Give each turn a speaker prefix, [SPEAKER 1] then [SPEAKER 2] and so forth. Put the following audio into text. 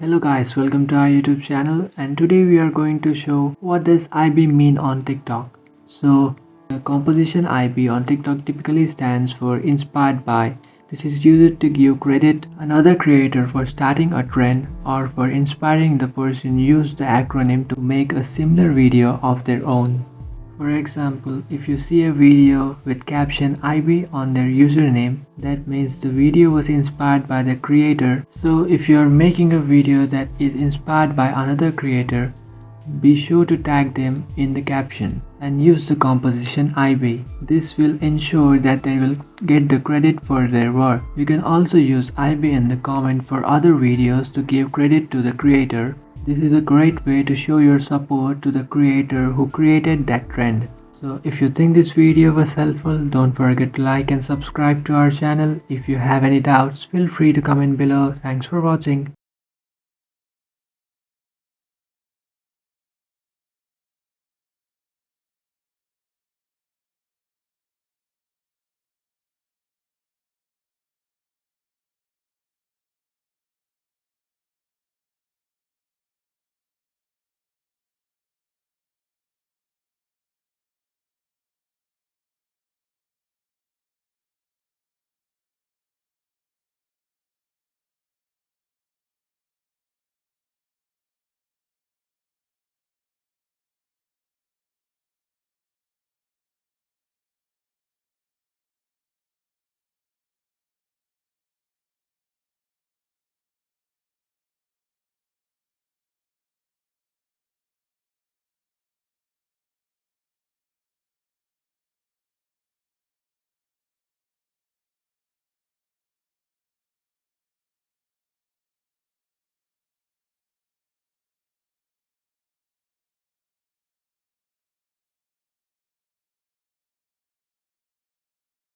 [SPEAKER 1] Hello guys, welcome to our YouTube channel, and today we are going to show what does IB mean on TikTok. So the composition IB on TikTok typically stands for inspired by. This is used to give credit another creator for starting a trend or for inspiring the person use the acronym to make a similar video of their own. For example, if you see a video with caption IB on their username, that means the video was inspired by the creator. So if you are making a video that is inspired by another creator, be sure to tag them in the caption and use the composition IB. This will ensure that they will get the credit for their work. You can also use IB in the comment for other videos to give credit to the creator. This is a great way to show your support to the creator who created that trend. So if you think this video was helpful, don't forget to like and subscribe to our channel. If you have any doubts, feel free to comment below. Thanks for watching.